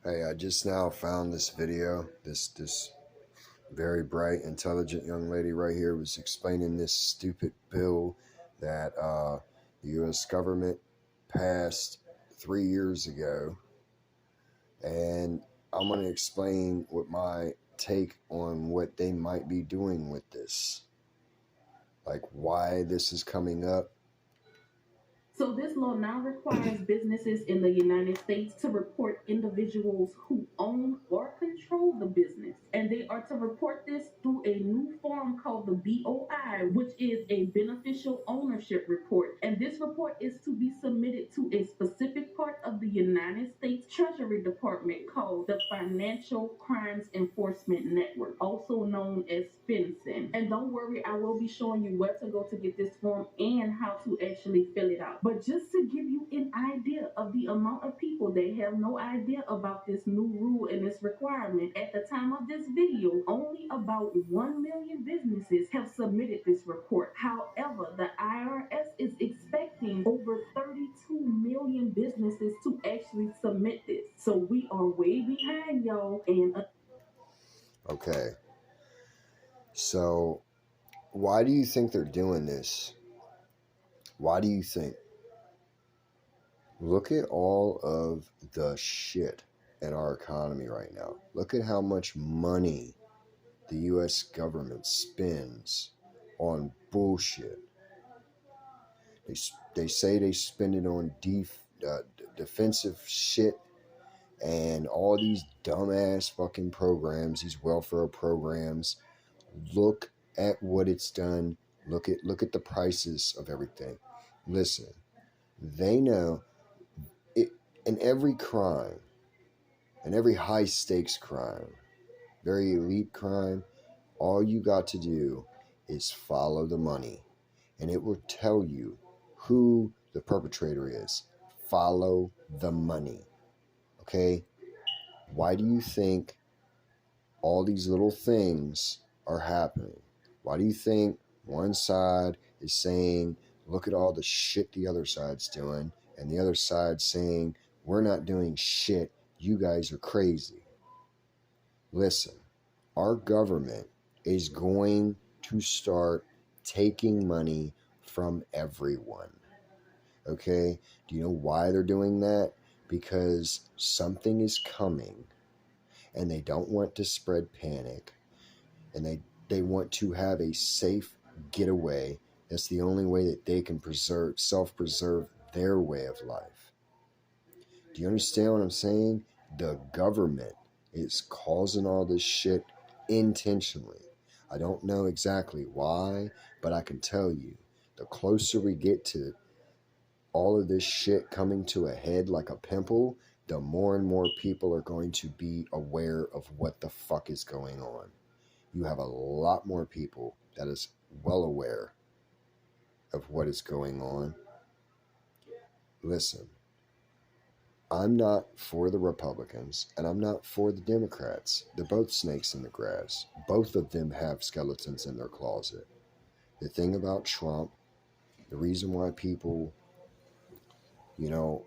Hey, I just now found this video. This very bright, intelligent young lady right here was explaining this stupid bill that the U.S. government passed 3 years ago, and I'm going to explain what my take on what they might be doing with this, like why this is coming up. So this law now requires businesses in the United States to report individuals who own or control the business. And they are to report this through a new form called the BOI, which is a beneficial ownership report. And this report is to be submitted to a specific part of the United States Treasury Department called the Financial Crimes Enforcement Network, also known as FinCEN. And don't worry, I will be showing you where to go to get this form and how to actually fill it out. But just to give you an idea of the amount of people that have no idea about this new rule and this requirement, at the time of this video, only about 1 million businesses have submitted this report. However, the IRS is expecting over 32 million businesses to actually submit this. So we are way behind, y'all. And Okay, so why do you think they're doing this? Why do you think? Look at all of the shit in our economy right now. Look at how much money the US government spends on bullshit. They, they say they spend it on defensive shit and all these dumbass fucking programs, these welfare programs. Look at what it's done. Look at the prices of everything. Listen, they know it in every crime, in every high stakes crime, very elite crime, all you got to do is follow the money and it will tell you who the perpetrator is. Follow the money. Okay? Why do you think all these little things are happening? Why do you think one side is saying, look at all the shit the other side's doing, and the other side saying, we're not doing shit, you guys are crazy? Listen, our government is going to start taking money from everyone. Okay? Do you know why they're doing that? Because something is coming and they don't want to spread panic and they want to have a safe getaway. That's the only way that they can self-preserve their way of life. Do you understand what I'm saying? The government is causing all this shit intentionally. I don't know exactly why, but I can tell you, the closer we get to all of this shit coming to a head like a pimple, the more and more people are going to be aware of what the fuck is going on. You have a lot more people that is well aware of what is going on. Listen, I'm not for the Republicans and I'm not for the Democrats. They're both snakes in the grass. Both of them have skeletons in their closet. The thing about Trump, the reason why people, you know,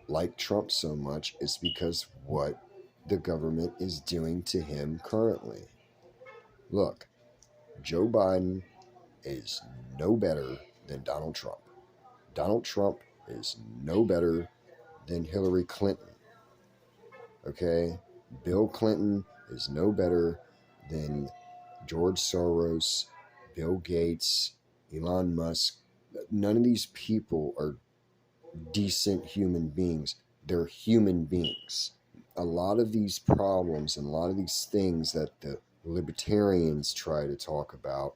like Trump so much is because what the government is doing to him currently. Look, Joe Biden is no better than Donald Trump. Donald Trump is no better than Hillary Clinton. Okay? Bill Clinton is no better than George Soros, Bill Gates, Elon Musk. None of these people are decent human beings. They're human beings. A lot of these problems and a lot of these things that the libertarians try to talk about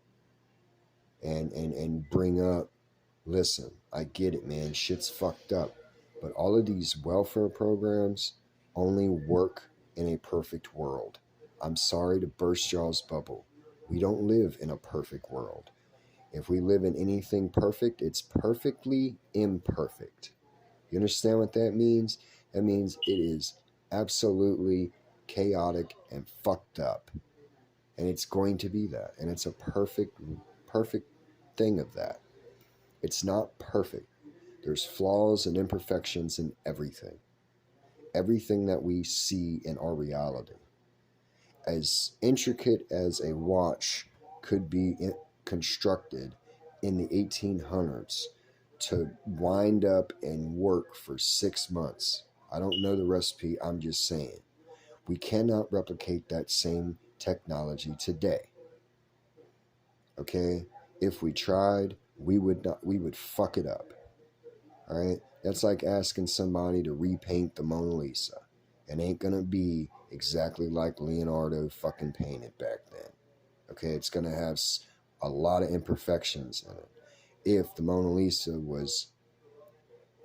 and bring up, listen, I get it, man. Shit's fucked up. But all of these welfare programs only work in a perfect world. I'm sorry to burst y'all's bubble. We don't live in a perfect world. If we live in anything perfect, it's perfectly imperfect. You understand what that means? That means it is absolutely chaotic and fucked up. And it's going to be that. And it's a perfect thing of that. It's not perfect. There's flaws and imperfections in everything. everything that we see in our reality. As intricate as a watch could be constructed in the 1800s to wind up and work for 6 months. I don't know the recipe, I'm just saying. We cannot replicate that same technology today. Okay? If we tried, we would fuck it up. All right? That's like asking somebody to repaint the Mona Lisa. It ain't gonna be exactly like Leonardo fucking painted back then. Okay, it's gonna have a lot of imperfections in it. If the Mona Lisa was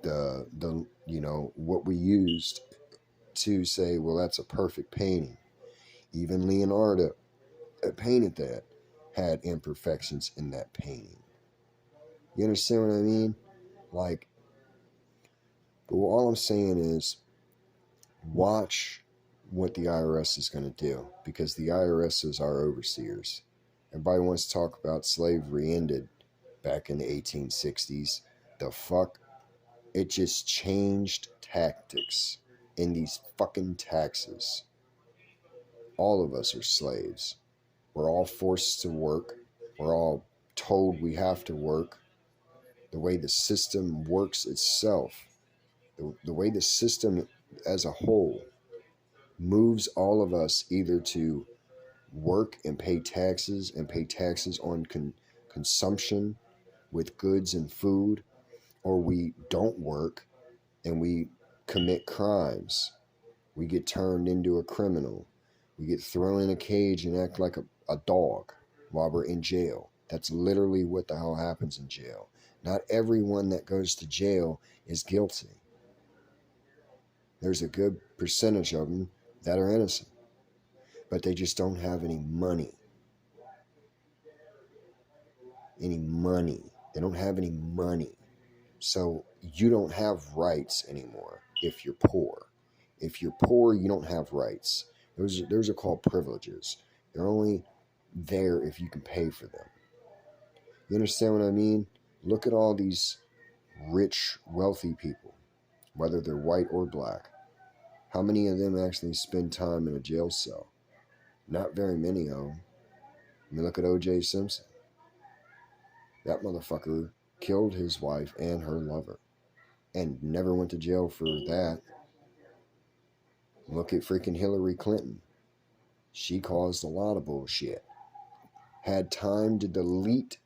the what we used to say, well, that's a perfect painting. Even Leonardo that painted that had imperfections in that painting. You understand what I mean? Like, but all I'm saying is, watch what the IRS is going to do, because the IRS is our overseers. Everybody wants to talk about slavery ended back in the 1860s. The fuck? It just changed tactics in these fucking taxes. All of us are slaves. We're all forced to work. We're all told we have to work. The way the system works itself, the way the system as a whole moves all of us either to work and pay taxes on consumption with goods and food, or we don't work and we commit crimes. We get turned into a criminal. We get thrown in a cage and act like a dog while we're in jail. That's literally what the hell happens in jail. Not everyone that goes to jail is guilty. There's a good percentage of them that are innocent, but they just don't have any money. They don't have any money. So you don't have rights anymore if you're poor. If you're poor, you don't have rights. Those are called privileges. They're only there if you can pay for them. You understand what I mean? Look at all these rich, wealthy people, whether they're white or black. How many of them actually spend time in a jail cell? Not very many of them. I mean, look at O.J. Simpson. That motherfucker killed his wife and her lover and never went to jail for that. Look at freaking Hillary Clinton. She caused a lot of bullshit. Had time to delete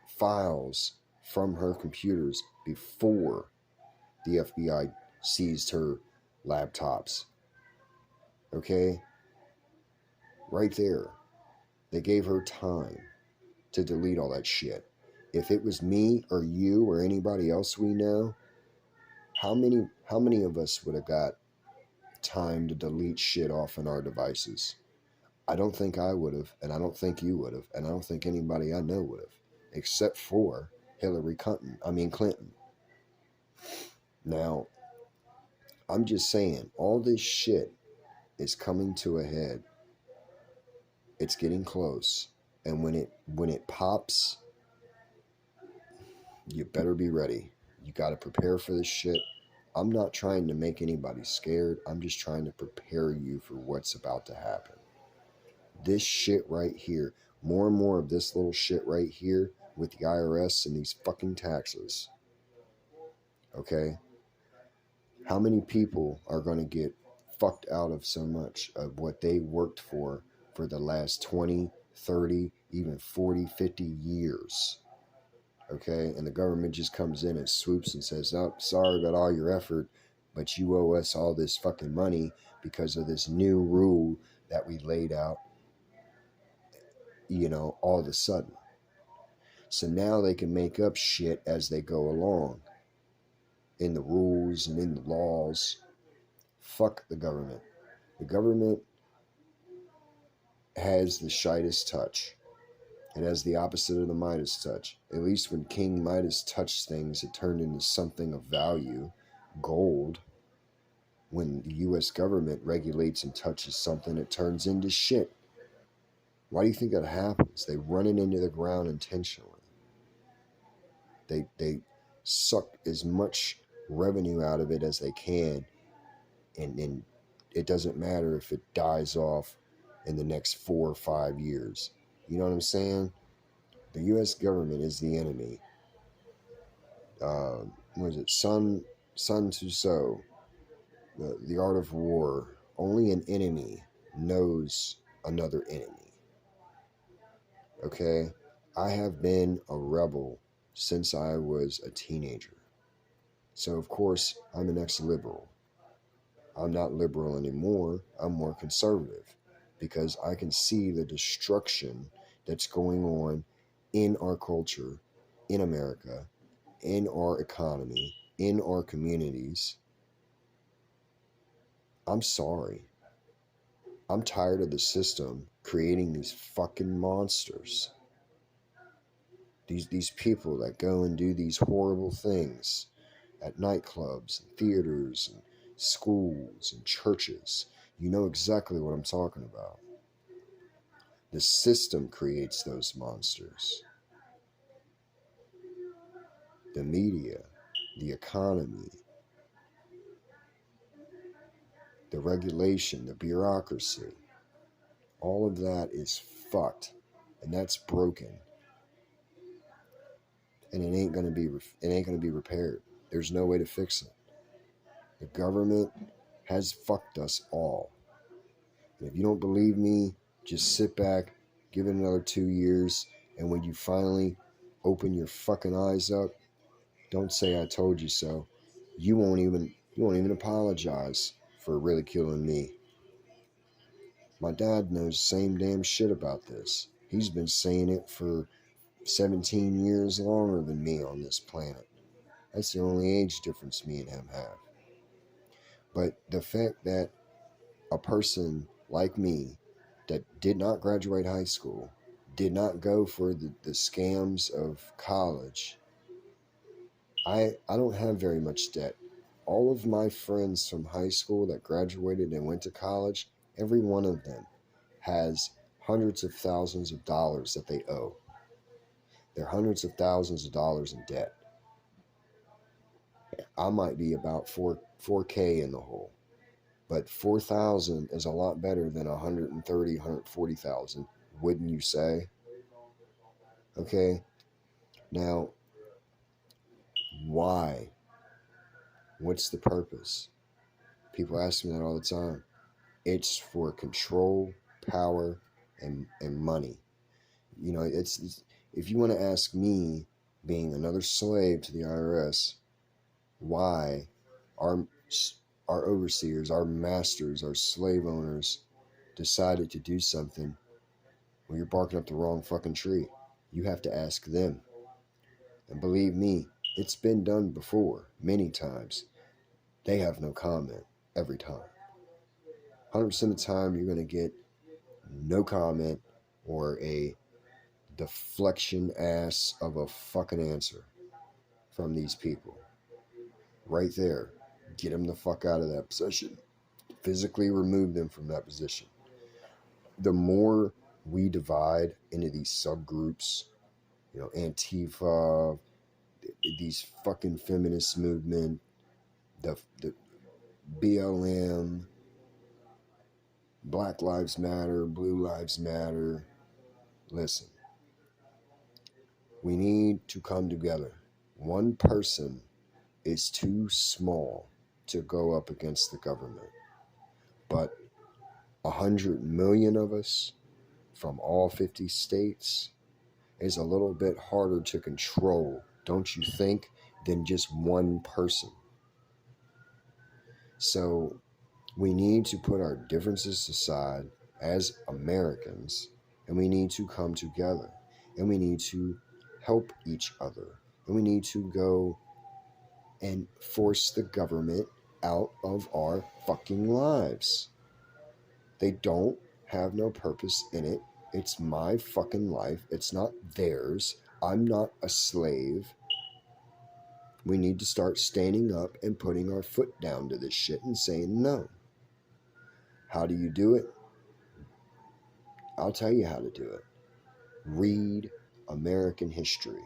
files from her computers before the FBI seized her laptops. Okay? Right there. They gave her time to delete all that shit. If it was me or you or anybody else we know, how many of us would have got time to delete shit off on our devices? I don't think I would have, and I don't think you would have, and I don't think anybody I know would have, except for Hillary Clinton. Now, I'm just saying, all this shit is coming to a head. It's getting close, and when it pops, you better be ready. You got to prepare for this shit. I'm not trying to make anybody scared. I'm just trying to prepare you for what's about to happen. This shit right here, more and more of this little shit right here with the IRS and these fucking taxes. Okay? How many people are going to get fucked out of so much of what they worked for the last 20, 30, even 40, 50 years? Okay, and the government just comes in and swoops and says, oh, sorry about all your effort, but you owe us all this fucking money because of this new rule that we laid out, all of a sudden. So now they can make up shit as they go along in the rules and in the laws. Fuck the government. The government has the Shidas touch. It has the opposite of the Midas touch. At least when King Midas touched things, it turned into something of value, gold. When the U.S. government regulates and touches something, it turns into shit. Why do you think that happens? They run it into the ground intentionally. They suck as much revenue out of it as they can and it doesn't matter if it dies off in the next 4 or 5 years. You know what I'm saying? The U.S. government is the enemy. What is it? Sun Tzu, the Art of War. Only an enemy knows another enemy. Okay? I have been a rebel since I was a teenager. So, of course, I'm an ex-liberal. I'm not liberal anymore. I'm more conservative because I can see the destruction that's going on in our culture, in America, in our economy, in our communities. I'm sorry. I'm tired of the system creating these fucking monsters. These people that go and do these horrible things at nightclubs and theaters and schools and churches. You know exactly what I'm talking about. The system creates those monsters. The media, the economy, the regulation, the bureaucracy, all of that is fucked, and that's broken. And it ain't gonna be repaired. There's no way to fix it. The government has fucked us all. And if you don't believe me, just sit back, give it another 2 years, and when you finally open your fucking eyes up, don't say I told you so. You won't even apologize for ridiculing me. My dad knows the same damn shit about this. He's been saying it for 17 years longer than me on this planet. That's the only age difference me and him have. But the fact that a person like me that did not graduate high school, did not go for the scams of college, I don't have very much debt. All of my friends from high school that graduated and went to college, every one of them has hundreds of thousands of dollars that they owe. They're hundreds of thousands of dollars in debt. I might be about 4K in the hole, but 4,000 is a lot better than 130, 140,000, wouldn't you say? Okay, now, why? What's the purpose? People ask me that all the time. It's for control, power, and money. You know, it's if you want to ask me, being another slave to the IRS, why our overseers, our masters, our slave owners decided to do something, well, you're barking up the wrong fucking tree. You have to ask them. And believe me, it's been done before, many times. They have no comment every time. 100% of the time, you're going to get no comment or a deflection ass of a fucking answer from these people. Right there. Get them the fuck out of that position. Physically remove them from that position. The more we divide into these subgroups, you know, Antifa, these fucking feminist movement, the BLM, Black Lives Matter, Blue Lives Matter. Listen, we need to come together. One person is too small to go up against the government, but 100 million of us from all 50 states is a little bit harder to control, don't you think, than just one person. So we need to put our differences aside as Americans, and we need to come together, and we need to help each other, and we need to go and force the government out of our fucking lives. They don't have no purpose in it. It's my fucking life. It's not theirs. I'm not a slave. We need to start standing up and putting our foot down to this shit and saying no. How do you do it? I'll tell you how to do it. Read American history.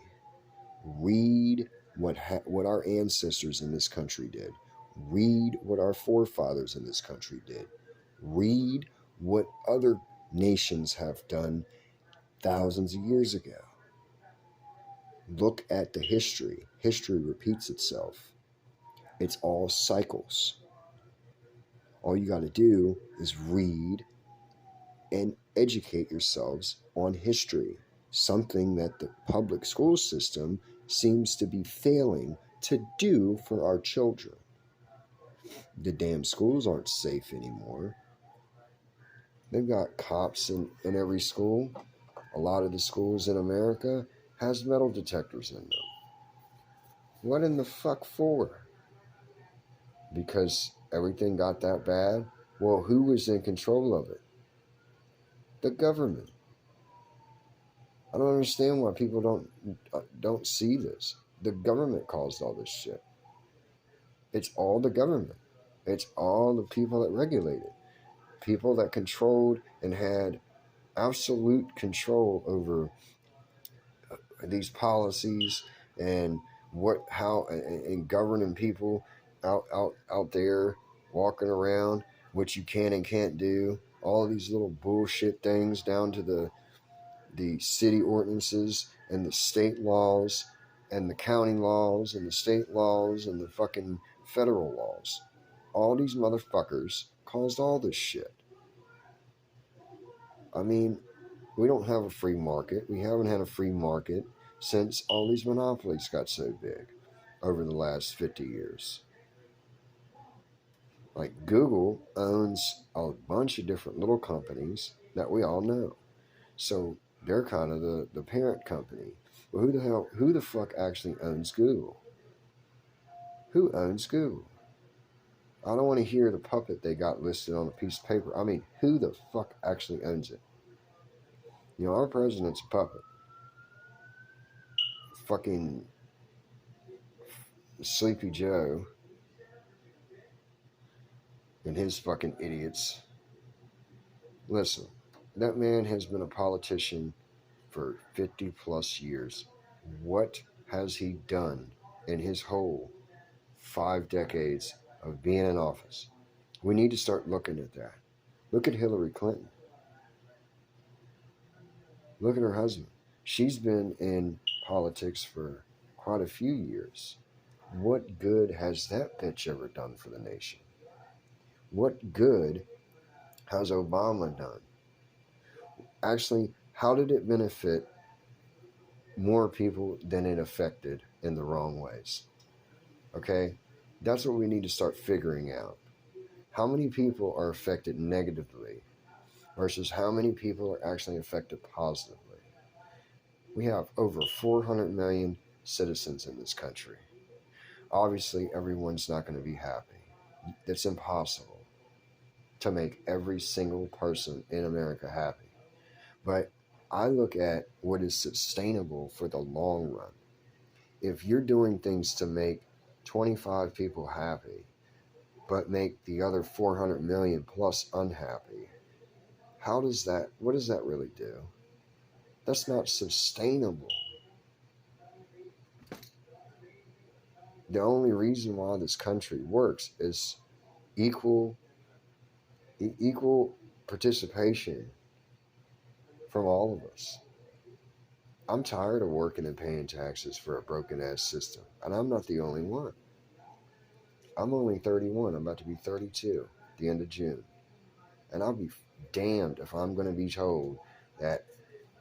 Read what our ancestors in this country did. Read what our forefathers in this country did. Read what other nations have done thousands of years ago. Look at the history. History repeats itself. It's all cycles. All you got to do is read and educate yourselves on history, something that the public school system seems to be failing to do for our children. The damn schools aren't safe anymore. They've got cops in every school. A lot of the schools in America has metal detectors in them. What in the fuck for? Because everything got that bad? Well, who was in control of it? The government. I don't understand why people don't see this. The government caused all this shit. It's all the government. It's all the people that regulate it. People that controlled and had absolute control over these policies and how governing people out there walking around, what you can and can't do, all of these little bullshit things down to the city ordinances and the state laws and the county laws and the state laws and the fucking federal laws. All these motherfuckers caused all this shit. I mean, we don't have a free market. We haven't had a free market since all these monopolies got so big over the last 50 years. Like Google owns a bunch of different little companies that we all know. So they're kind of the parent company. Well, who the fuck actually owns Google? Who owns Google? I don't want to hear the puppet they got listed on a piece of paper. I mean, who the fuck actually owns it? You know, our president's a puppet. Fucking Sleepy Joe and his fucking idiots. Listen, that man has been a politician for 50 plus years. What has he done in his whole 5 decades of being in office? We need to start looking at that. Look at Hillary Clinton. Look at her husband. She's been in politics for quite a few years. What good has that bitch ever done for the nation? What good has Obama done? Actually, how did it benefit more people than it affected in the wrong ways? Okay? That's what we need to start figuring out. How many people are affected negatively versus how many people are actually affected positively? We have over 400 million citizens in this country. Obviously, everyone's not going to be happy. It's impossible to make every single person in America happy. But I look at what is sustainable for the long run. If you're doing things to make 25 people happy, but make the other 400 million plus unhappy, what does that really do? That's not sustainable. The only reason why this country works is equal participation from all of us. I'm tired of working and paying taxes for a broken ass system, and I'm not the only one. I'm only 31. I'm about to be 32 at the end of June. And I'll be damned if I'm going to be told that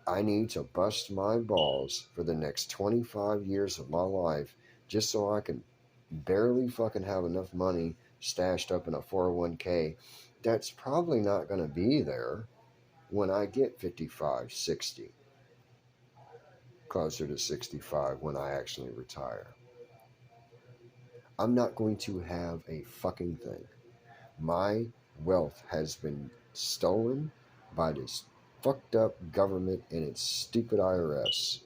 I need to bust my balls for the next 25 years of my life just so I can barely fucking have enough money stashed up in a 401k. That's probably not going to be there when I get 55, 60. Closer to 65 when I actually retire. I'm not going to have a fucking thing. My wealth has been stolen by this fucked up government and its stupid IRS.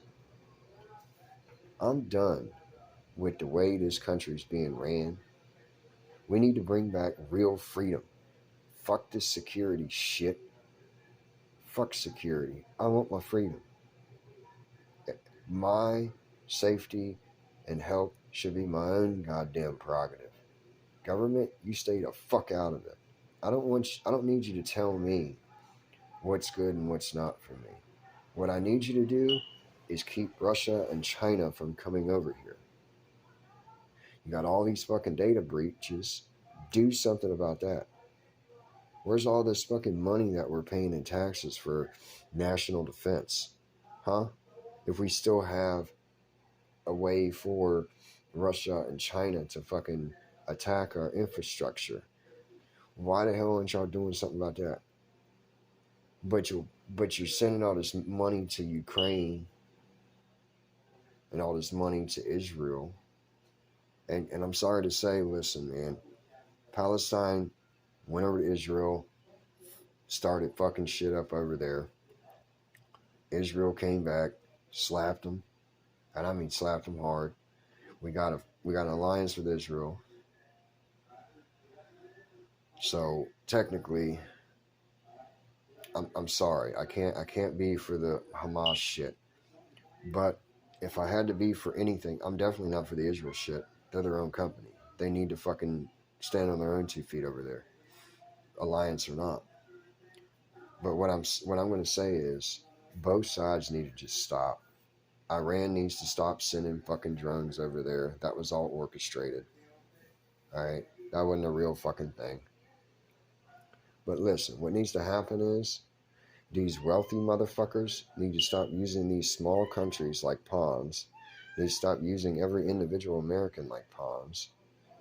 I'm done with the way this country's being ran. We need to bring back real freedom. Fuck this security shit. Fuck security. I want my freedom. My safety and health should be my own goddamn prerogative. Government, you stay the fuck out of it. I don't need you to tell me what's good and what's not for me. What I need you to do is keep Russia and China from coming over here. You got all these fucking data breaches. Do something about that. Where's all this fucking money that we're paying in taxes for national defense? Huh? If we still have a way for Russia and China to fucking attack our infrastructure, why the hell aren't y'all doing something about that? But you're sending all this money to Ukraine and all this money to Israel. And I'm sorry to say, listen, man, Palestine went over to Israel, started fucking shit up over there. Israel came back, slapped them, and I mean slapped them hard. We got an alliance with Israel. So technically, I'm sorry. I can't be for the Hamas shit. But if I had to be for anything, I'm definitely not for the Israel shit. They're their own company. They need to fucking stand on their own 2 feet over there, alliance or not. But what I'm going to say is both sides need to just stop. Iran needs to stop sending fucking drones over there. That was all orchestrated. All right, that wasn't a real fucking thing. But listen, what needs to happen is these wealthy motherfuckers need to stop using these small countries like pawns. They stop using every individual American like pawns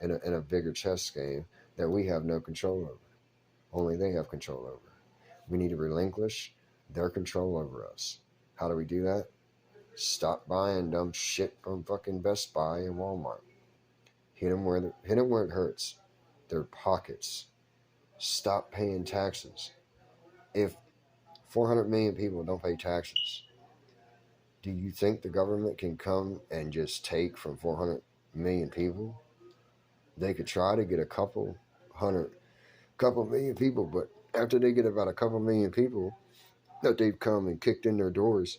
in a bigger chess game that we have no control over. Only they have control over. We need to relinquish their control over us. How do we do that? Stop buying dumb shit from fucking Best Buy and Walmart. Hit them where it hurts. Their pockets. Stop paying taxes. If 400 million people don't pay taxes, do you think the government can come and just take from 400 million people? They could try to get a couple million people, but after they get about a couple million people that they've come and kicked in their doors,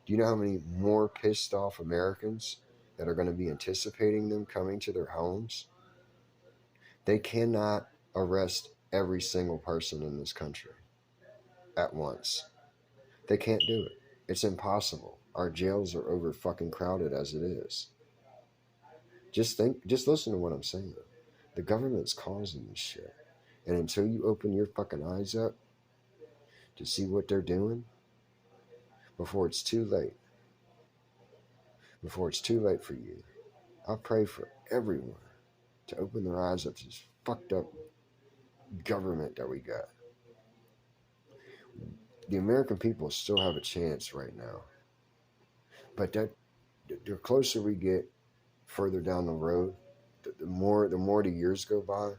do you know how many more pissed off Americans that are going to be anticipating them coming to their homes? They cannot arrest every single person in this country at once. They can't do it. It's impossible. Our jails are over fucking crowded as it is. Just listen to what I'm saying. The government's causing this shit. And until you open your fucking eyes up to see what they're doing, before it's too late for you, I pray for everyone to open their eyes up to this fucked up government that we got. The American people still have a chance right now. But the closer we get further down the road, the more the years go by,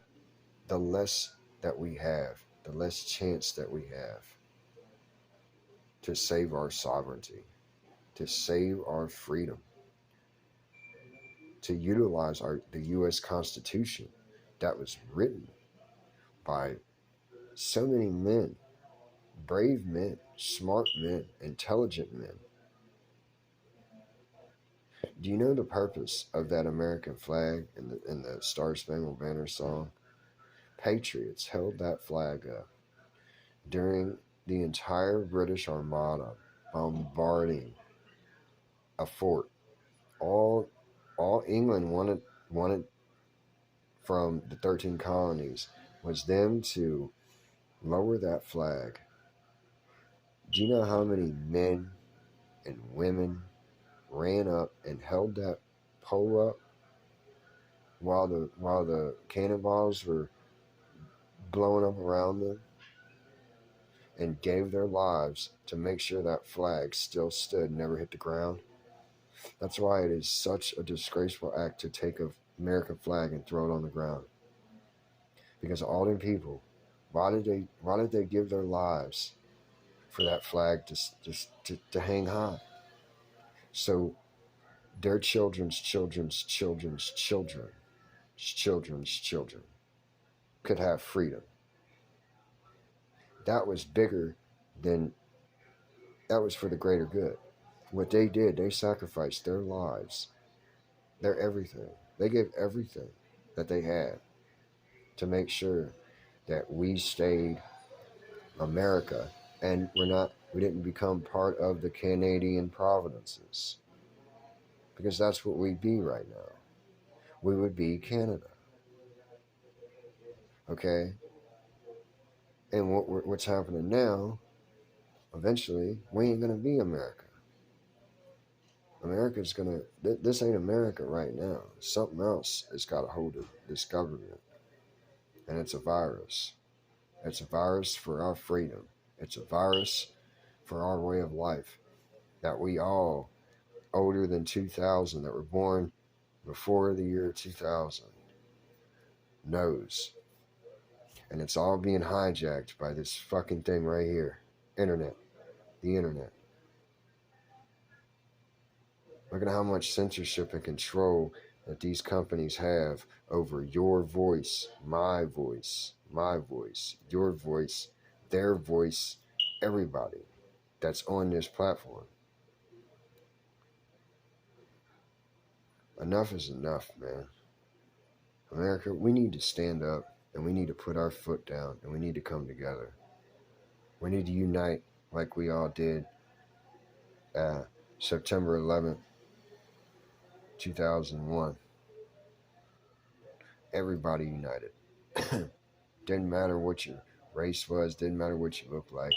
the less that we have, the less chance that we have to save our sovereignty, to save our freedom, to utilize the U.S. Constitution that was written by so many men, brave men, smart men, intelligent men. Do you know the purpose of that American flag in the Star Spangled Banner song? Patriots held that flag up during the entire British Armada, bombarding a fort. All England wanted from the 13 colonies was them to lower that flag. Do you know how many men and women ran up and held that pole up while the cannonballs were blowing up around them, and gave their lives to make sure that flag still stood and never hit the ground? That's why it is such a disgraceful act to take an American flag and throw it on the ground. Because all them people, why did they give their lives for that flag to hang high? So their children's children could have freedom. That was for the greater good. What they did, they sacrificed their lives, their everything. They gave everything that they had to make sure that we stayed America and we didn't become part of the Canadian provinces, because that's what we'd be right now. We would be Canada, okay? And what's happening now, eventually, we ain't gonna be America. America's gonna, this ain't America right now. Something else has got a hold of this government, and it's a virus. It's a virus for our freedom. It's a virus for our way of life that we all, older than 2000, that were born before the year 2000, knows. And it's all being hijacked by this fucking thing right here. Internet. The internet. Look at how much censorship and control that these companies have over your voice, my voice, your voice, their voice, everybody that's on this platform. Enough is enough, man. America, we need to stand up, and we need to put our foot down, and we need to come together. We need to unite like we all did September 11th, 2001. Everybody united. Didn't matter what your race was, didn't matter what you looked like.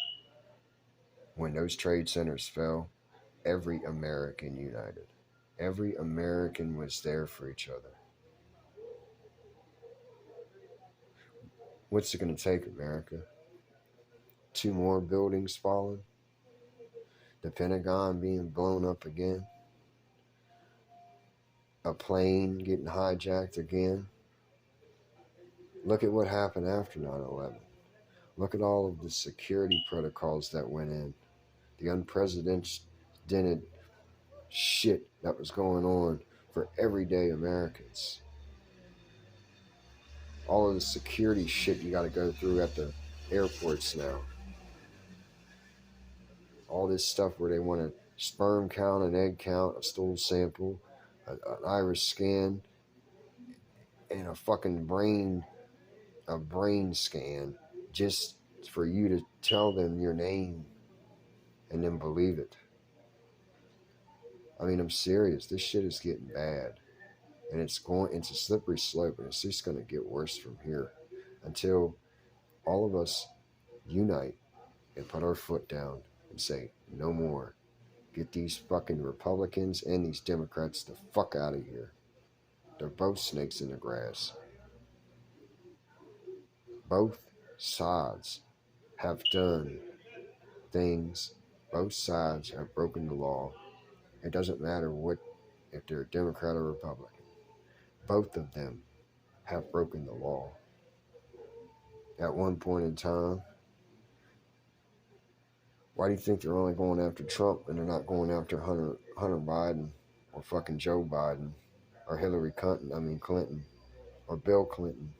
When those trade centers fell, every American united. Every American was there for each other. What's it going to take, America? 2 more buildings falling? The Pentagon being blown up again? A plane getting hijacked again? Look at what happened after 9/11. Look at all of the security protocols that went in. The unprecedented shit that was going on for everyday Americans. All of the security shit you got to go through at the airports now. All this stuff where they want a sperm count, an egg count, a stool sample, an iris scan, and a fucking brain scan, just for you to tell them your name and then believe it. I mean, I'm serious. This shit is getting bad. And it's a slippery slope, and it's just going to get worse from here until all of us unite and put our foot down and say, no more. Get these fucking Republicans and these Democrats the fuck out of here. They're both snakes in the grass. Both sides have done things. Both sides have broken the law. It doesn't matter if they're Democrat or Republican. Both of them have broken the law. At one point in time, why do you think they're only going after Trump and they're not going after Hunter Biden or fucking Joe Biden or Hillary Clinton or Bill Clinton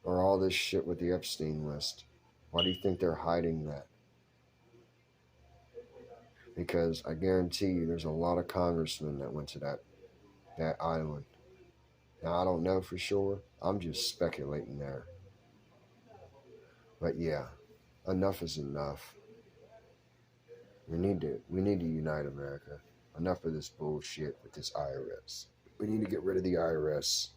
or all this shit with the Epstein list? Why do you think they're hiding that? Because I guarantee you there's a lot of congressmen that went to that island. Now, I don't know for sure. I'm just speculating there. But yeah, enough is enough. We need to unite America. Enough of this bullshit with this IRS. We need to get rid of the IRS.